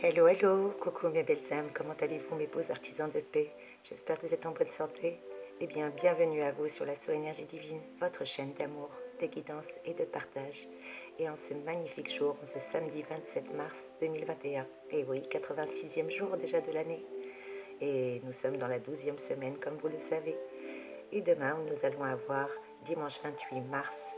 Hello, hello, coucou mes belles âmes, comment allez-vous mes beaux artisans de paix? J'espère que vous êtes en bonne santé. Eh bien, bienvenue à vous sur la So Énergie Divine, votre chaîne d'amour, de guidance et de partage. Et en ce magnifique jour, en ce samedi 27 mars 2021, et oui, 86e jour déjà de l'année. Et nous sommes dans la 12e semaine, comme vous le savez. Et demain, nous allons avoir, dimanche 28 mars,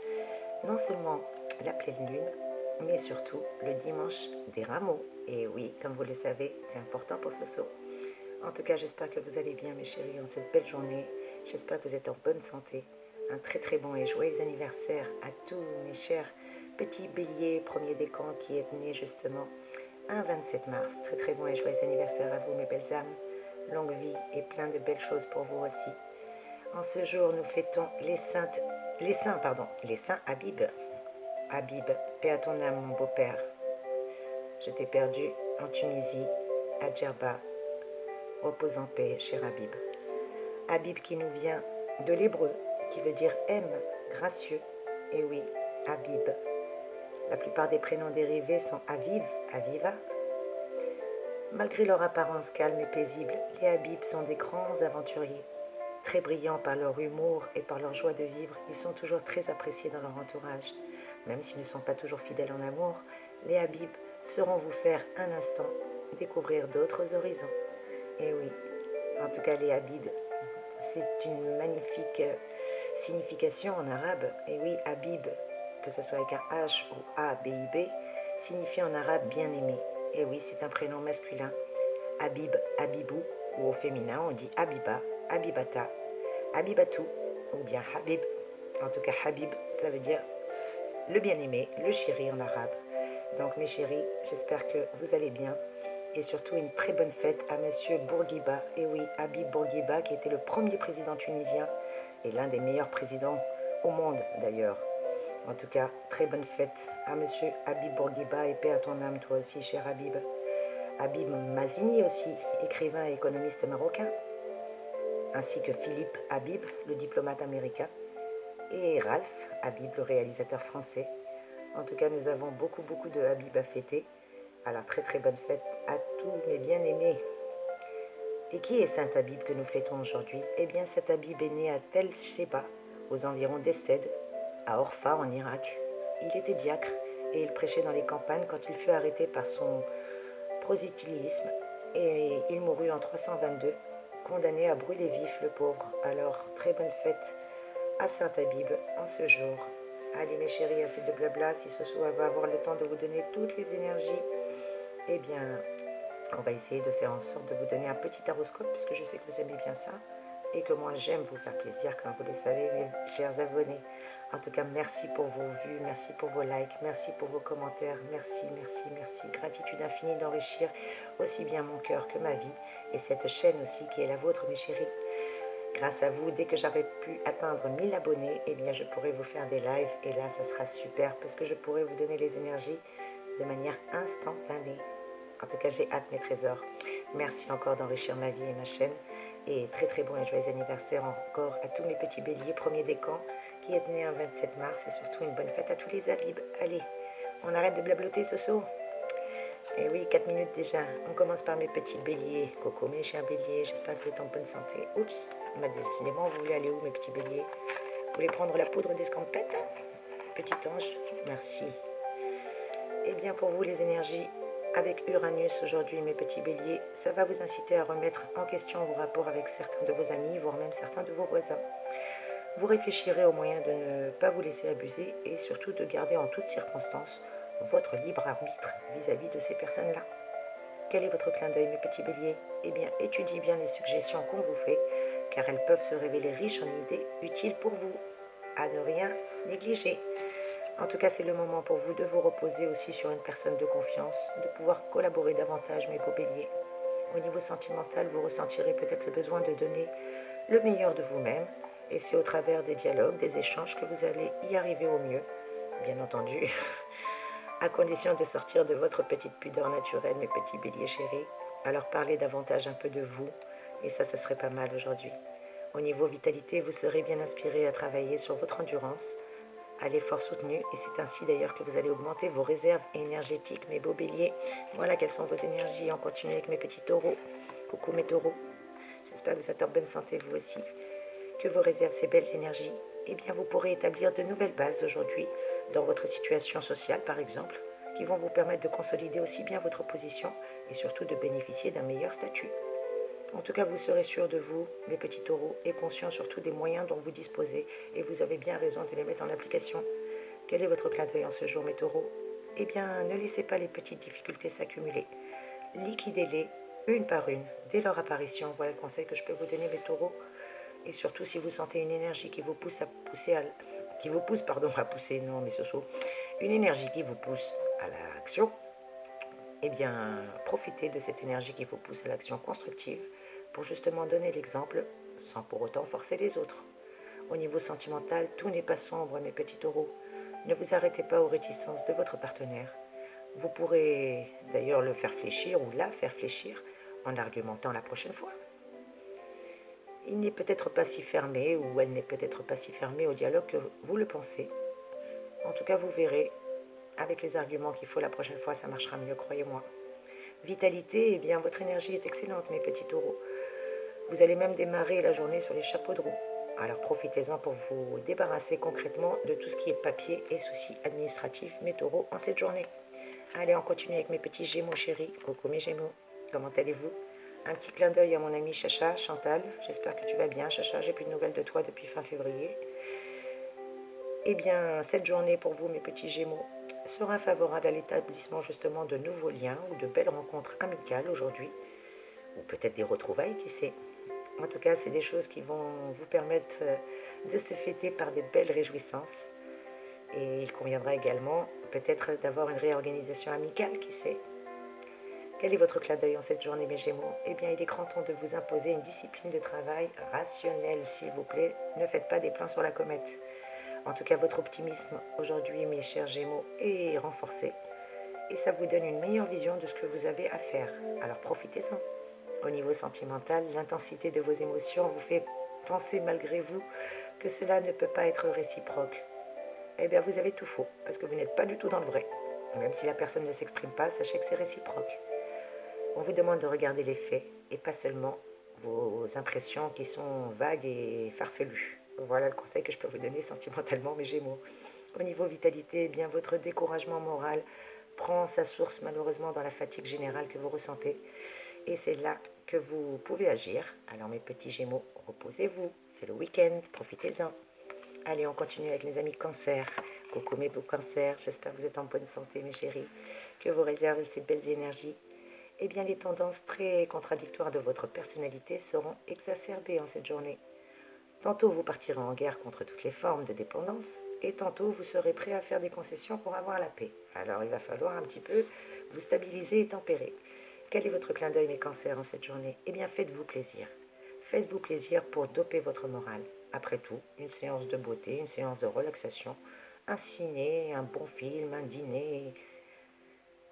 non seulement la pleine lune, mais surtout le dimanche des rameaux. Et oui, comme vous le savez, c'est important pour ce saut. En tout cas, j'espère que vous allez bien, mes chéris, en cette belle journée. J'espère que vous êtes en bonne santé. Un très très bon et joyeux anniversaire à tous mes chers petits béliers, premier décan qui est né justement un 27 mars. Très très bon et joyeux anniversaire à vous, mes belles âmes. Longue vie et plein de belles choses pour vous aussi. En ce jour, nous fêtons les saints Habib. Habib, paix à ton âme, mon beau-père. Je t'ai perdu en Tunisie, à Djerba. Repose en paix, cher Habib. Habib qui nous vient de l'hébreu, qui veut dire aime, gracieux. Et oui, Habib. La plupart des prénoms dérivés sont Aviv, Aviva. Malgré leur apparence calme et paisible, les Habibs sont des grands aventuriers. Très brillants par leur humour et par leur joie de vivre, ils sont toujours très appréciés dans leur entourage. Même s'ils ne sont pas toujours fidèles en amour, les Habibs sauront vous faire un instant découvrir d'autres horizons. Et oui, en tout cas les Habibs, c'est une magnifique signification en arabe. Et oui, Habib, que ce soit avec un H ou A-B-I-B, signifie en arabe bien-aimé. Et oui, c'est un prénom masculin. Habib, Habibou, ou au féminin on dit Habiba, Habibata, Habibatou, ou bien Habib. En tout cas, Habib, ça veut dire le bien-aimé, le chéri en arabe. Donc mes chéris, j'espère que vous allez bien. Et surtout une très bonne fête à Monsieur Bourguiba. Et oui, Habib Bourguiba, qui était le premier président tunisien et l'un des meilleurs présidents au monde d'ailleurs. En tout cas, très bonne fête à Monsieur Habib Bourguiba et paix à ton âme, toi aussi, cher Habib. Habib Mazini aussi, écrivain et économiste marocain, ainsi que Philippe Habib, le diplomate américain, et Ralph Habib, le réalisateur français. En tout cas, nous avons beaucoup de Habib à fêter. Alors, très très bonne fête à tous mes bien-aimés. Et qui est Saint Habib que nous fêtons aujourd'hui? Eh bien, Saint Habib est né à Tel Sheba, aux environs d'Essed, à Orpha en Irak. Il était diacre et il prêchait dans les campagnes quand il fut arrêté par son prosélytisme et il mourut en 322, condamné à brûler vif le pauvre. Alors, très bonne fête à Saint Habib en ce jour. Allez mes chéris, assez de blabla, si ce soir va avoir le temps de vous donner toutes les énergies, eh bien, on va essayer de faire en sorte de vous donner un petit horoscope, puisque je sais que vous aimez bien ça, et que moi j'aime vous faire plaisir, comme vous le savez, mes chers abonnés. En tout cas, merci pour vos vues, merci pour vos likes, merci pour vos commentaires, merci. Gratitude infinie d'enrichir aussi bien mon cœur que ma vie, et cette chaîne aussi qui est la vôtre, mes chéris. Grâce à vous, dès que j'aurai pu atteindre 1000 abonnés, eh bien je pourrai vous faire des lives, et là ça sera super, parce que je pourrai vous donner les énergies de manière instantanée. En tout cas, j'ai hâte, mes trésors. Merci encore d'enrichir ma vie et ma chaîne. Et très très bon et joyeux anniversaire encore à tous mes petits béliers, premier décan, qui est né un 27 mars. Et surtout une bonne fête à tous les Habibs. Allez, on arrête de blabloter, Soso. Et oui, 4 minutes déjà. On commence par mes petits béliers. Coco, mes chers béliers, j'espère que vous êtes en bonne santé. Oups, décidément, vous voulez aller où, mes petits béliers? Vous voulez prendre la poudre d'escampette? Petit ange, merci. Eh bien, pour vous, les énergies avec Uranus aujourd'hui, mes petits béliers, ça va vous inciter à remettre en question vos rapports avec certains de vos amis, voire même certains de vos voisins. Vous réfléchirez aux moyens de ne pas vous laisser abuser et surtout de garder en toutes circonstances votre libre arbitre vis-à-vis de ces personnes-là. Quel est votre clin d'œil, mes petits béliers? Eh bien, étudiez bien les suggestions qu'on vous fait, car elles peuvent se révéler riches en idées utiles pour vous. À ne rien négliger. En tout cas, c'est le moment pour vous de vous reposer aussi sur une personne de confiance, de pouvoir collaborer davantage, mes beaux béliers. Au niveau sentimental, vous ressentirez peut-être le besoin de donner le meilleur de vous-même, et c'est au travers des dialogues, des échanges que vous allez y arriver au mieux, bien entendu, à condition de sortir de votre petite pudeur naturelle, mes petits béliers chéris. Alors parlez davantage un peu de vous, et ça serait pas mal aujourd'hui. Au niveau vitalité, vous serez bien inspiré à travailler sur votre endurance, à l'effort soutenu et c'est ainsi d'ailleurs que vous allez augmenter vos réserves énergétiques, mes beaux béliers. Voilà quelles sont vos énergies. On continue avec mes petits taureaux. Coucou mes taureaux. J'espère que vous êtes en bonne santé vous aussi. Que vos réserves, ces belles énergies, eh bien vous pourrez établir de nouvelles bases aujourd'hui dans votre situation sociale par exemple, qui vont vous permettre de consolider aussi bien votre position et surtout de bénéficier d'un meilleur statut. En tout cas, vous serez sûr de vous, mes petits taureaux, et conscient surtout des moyens dont vous disposez, et vous avez bien raison de les mettre en application. Quel est votre clin d'œil en ce jour, mes taureaux? Eh bien, ne laissez pas les petites difficultés s'accumuler. Liquidez-les une par une, dès leur apparition. Voilà le conseil que je peux vous donner, mes taureaux. Et surtout, si vous sentez une énergie qui vous pousse à pousser qui vous pousse, pardon, à pousser, non, mais soso, une énergie qui vous pousse à l'action, eh bien, profitez de cette énergie qui vous pousse à l'action constructive pour justement donner l'exemple sans pour autant forcer les autres. Au niveau sentimental, tout n'est pas sombre, mes petits taureaux. Ne vous arrêtez pas aux réticences de votre partenaire. Vous pourrez d'ailleurs le faire fléchir ou la faire fléchir en argumentant la prochaine fois. Il n'est peut-être pas si fermé ou elle n'est peut-être pas si fermée au dialogue que vous le pensez. En tout cas, vous verrez, avec les arguments qu'il faut la prochaine fois, ça marchera mieux, croyez-moi. Vitalité, eh bien, votre énergie est excellente, mes petits taureaux. Vous allez même démarrer la journée sur les chapeaux de roue. Alors profitez-en pour vous débarrasser concrètement de tout ce qui est papier et soucis administratifs, mes taureaux, en cette journée. Allez, on continue avec mes petits gémeaux chéris. Coucou mes gémeaux, comment allez-vous? Un petit clin d'œil à mon ami Chacha, Chantal. J'espère que tu vas bien, Chacha. J'ai plus de nouvelles de toi depuis fin février. Eh bien, cette journée pour vous, mes petits gémeaux, sera favorable à l'établissement justement de nouveaux liens ou de belles rencontres amicales aujourd'hui, ou peut-être des retrouvailles, qui sait. En tout cas, c'est des choses qui vont vous permettre de se fêter par des belles réjouissances. Et il conviendra également peut-être d'avoir une réorganisation amicale, qui sait. Quel est votre clin d'œil en cette journée, mes gémeaux? Eh bien, il est grand temps de vous imposer une discipline de travail rationnelle, s'il vous plaît. Ne faites pas des plans sur la comète. En tout cas, votre optimisme aujourd'hui, mes chers gémeaux, est renforcé. Et ça vous donne une meilleure vision de ce que vous avez à faire. Alors profitez-en. Au niveau sentimental, l'intensité de vos émotions vous fait penser malgré vous que cela ne peut pas être réciproque. Eh bien, vous avez tout faux, parce que vous n'êtes pas du tout dans le vrai. Même si la personne ne s'exprime pas, sachez que c'est réciproque. On vous demande de regarder les faits et pas seulement vos impressions qui sont vagues et farfelues. Voilà le conseil que je peux vous donner sentimentalement, mes gémeaux. Au niveau vitalité, eh bien, votre découragement moral prend sa source malheureusement dans la fatigue générale que vous ressentez. Et c'est là que vous pouvez agir. Alors mes petits gémeaux, reposez-vous. C'est le week-end, profitez-en. Allez, on continue avec les amis cancer. Coucou mes beaux cancers, j'espère que vous êtes en bonne santé mes chéris. Que vous réservez ces belles énergies. Eh bien, les tendances très contradictoires de votre personnalité seront exacerbées en cette journée. Tantôt, vous partirez en guerre contre toutes les formes de dépendance, et tantôt, vous serez prêt à faire des concessions pour avoir la paix. Alors, il va falloir un petit peu vous stabiliser et tempérer. Quel est votre clin d'œil, mes cancers, en cette journée? Eh bien, faites-vous plaisir. Faites-vous plaisir pour doper votre morale. Après tout, une séance de beauté, une séance de relaxation, un ciné, un bon film, un dîner,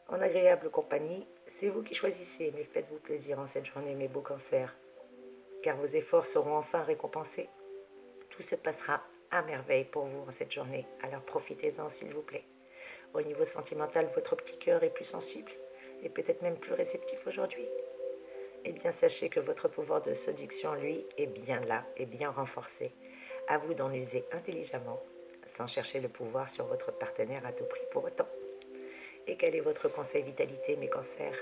en agréable compagnie, c'est vous qui choisissez, mais faites-vous plaisir en cette journée, mes beaux cancers, car vos efforts seront enfin récompensés. Tout se passera à merveille pour vous en cette journée, alors profitez-en s'il vous plaît. Au niveau sentimental, votre petit cœur est plus sensible et peut-être même plus réceptif aujourd'hui. Eh bien, sachez que votre pouvoir de séduction, lui, est bien là et bien renforcé. À vous d'en user intelligemment, sans chercher le pouvoir sur votre partenaire à tout prix pour autant. Et quel est votre conseil vitalité, mes cancers?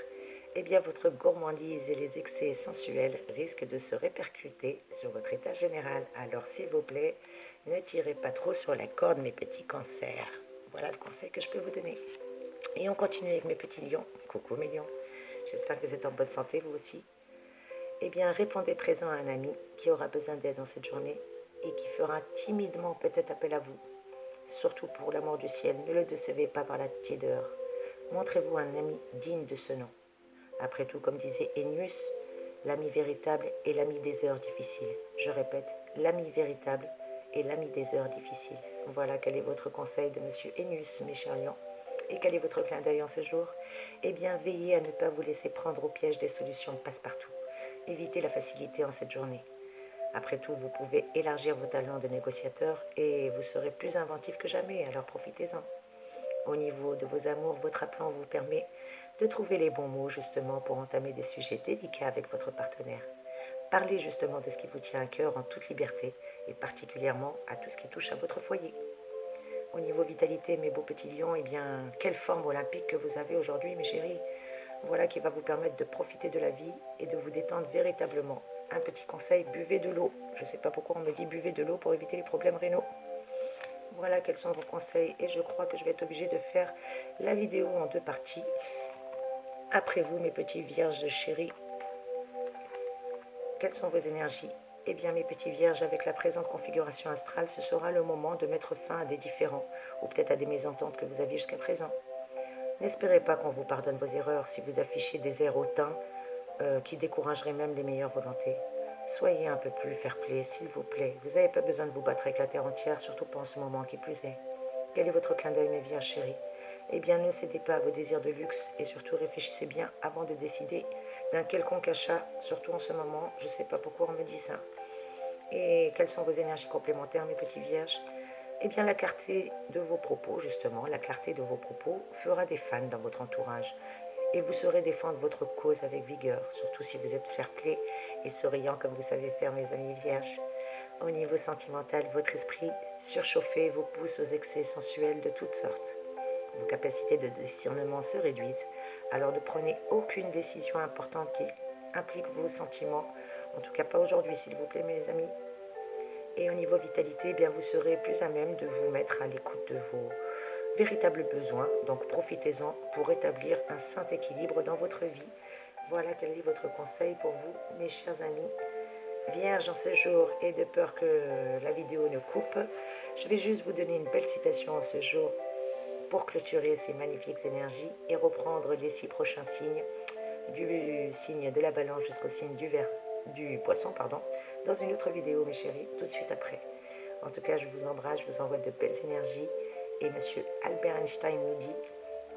Eh bien, votre gourmandise et les excès sensuels risquent de se répercuter sur votre état général. Alors, s'il vous plaît, ne tirez pas trop sur la corde, mes petits cancers. Voilà le conseil que je peux vous donner. Et on continue avec mes petits lions. Coucou mes lions. J'espère que vous êtes en bonne santé, vous aussi. Eh bien, répondez présent à un ami qui aura besoin d'aide dans cette journée et qui fera timidement peut-être appel à vous. Surtout pour l'amour du ciel, ne le décevez pas par la tiédeur. Montrez-vous un ami digne de ce nom. Après tout, comme disait Ennius, l'ami véritable est l'ami des heures difficiles. Je répète, l'ami véritable est l'ami des heures difficiles. Voilà quel est votre conseil de Monsieur Ennius, mes chers lions. Et quel est votre clin d'œil en ce jour? Eh bien, veillez à ne pas vous laisser prendre au piège des solutions passe-partout. Évitez la facilité en cette journée. Après tout, vous pouvez élargir vos talents de négociateur et vous serez plus inventif que jamais, alors profitez-en. Au niveau de vos amours, votre aplomb vous permet de trouver les bons mots justement pour entamer des sujets délicats avec votre partenaire. Parlez justement de ce qui vous tient à cœur en toute liberté et particulièrement à tout ce qui touche à votre foyer. Au niveau vitalité, mes beaux petits lions, eh bien, quelle forme olympique que vous avez aujourd'hui, mes chéris. Voilà qui va vous permettre de profiter de la vie et de vous détendre véritablement. Un petit conseil, buvez de l'eau. Je ne sais pas pourquoi on me dit buvez de l'eau pour éviter les problèmes rénaux. Voilà quels sont vos conseils et je crois que je vais être obligée de faire la vidéo en 2 parties. Après vous, mes petits vierges chéris, quelles sont vos énergies? Eh bien, mes petits vierges, avec la présente configuration astrale, ce sera le moment de mettre fin à des différends ou peut-être à des mésententes que vous aviez jusqu'à présent. N'espérez pas qu'on vous pardonne vos erreurs si vous affichez des airs hautains qui décourageraient même les meilleures volontés. Soyez un peu plus fair-play, s'il vous plaît. Vous n'avez pas besoin de vous battre avec la terre entière, surtout pas en ce moment qui plus est. Quel est votre clin d'œil, mes vierges chéries? Eh bien, ne cédez pas à vos désirs de luxe et surtout réfléchissez bien avant de décider d'un quelconque achat, surtout en ce moment. Je ne sais pas pourquoi on me dit ça. Et quelles sont vos énergies complémentaires, mes petits vierges? Eh bien, la clarté de vos propos, justement, la clarté de vos propos fera des fans dans votre entourage. Et vous saurez défendre votre cause avec vigueur, surtout si vous êtes fair-play et souriant comme vous savez faire, mes amis vierges. Au niveau sentimental, votre esprit surchauffé vous pousse aux excès sensuels de toutes sortes. Vos capacités de discernement se réduisent, alors ne prenez aucune décision importante qui implique vos sentiments, en tout cas pas aujourd'hui, s'il vous plaît, mes amis. Et au niveau vitalité, eh bien, vous serez plus à même de vous mettre à l'écoute de vos véritables besoins. Donc profitez-en pour établir un saint équilibre dans votre vie. Voilà quel est votre conseil pour vous, mes chers amis. Vierge en ce jour, et de peur que la vidéo ne coupe, je vais juste vous donner une belle citation en ce jour pour clôturer ces magnifiques énergies et reprendre les 6 prochains signes, du signe de la balance jusqu'au signe du poisson, dans une autre vidéo, mes chéris, tout de suite après. En tout cas, je vous embrasse, je vous envoie de belles énergies. Et monsieur Albert Einstein nous dit,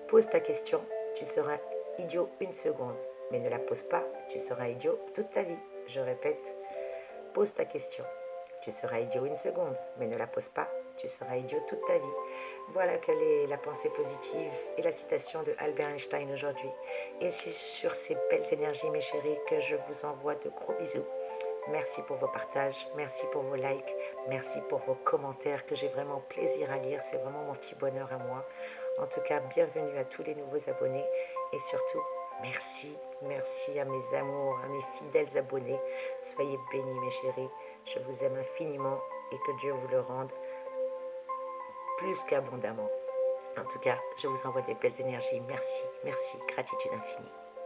pose ta question, tu seras idiot une seconde, mais ne la pose pas, tu seras idiot toute ta vie. Je répète, pose ta question, tu seras idiot une seconde, mais ne la pose pas, tu seras idiot toute ta vie. Voilà quelle est la pensée positive et la citation de Albert Einstein aujourd'hui. Et c'est sur ces belles énergies, mes chéris, que je vous envoie de gros bisous. Merci pour vos partages, merci pour vos likes, merci pour vos commentaires que j'ai vraiment plaisir à lire. C'est vraiment mon petit bonheur à moi. En tout cas, bienvenue à tous les nouveaux abonnés et surtout, merci à mes amours, à mes fidèles abonnés. Soyez bénis, mes chéris. Je vous aime infiniment et que Dieu vous le rende plus qu'abondamment. En tout cas, je vous envoie des belles énergies. Merci, gratitude infinie.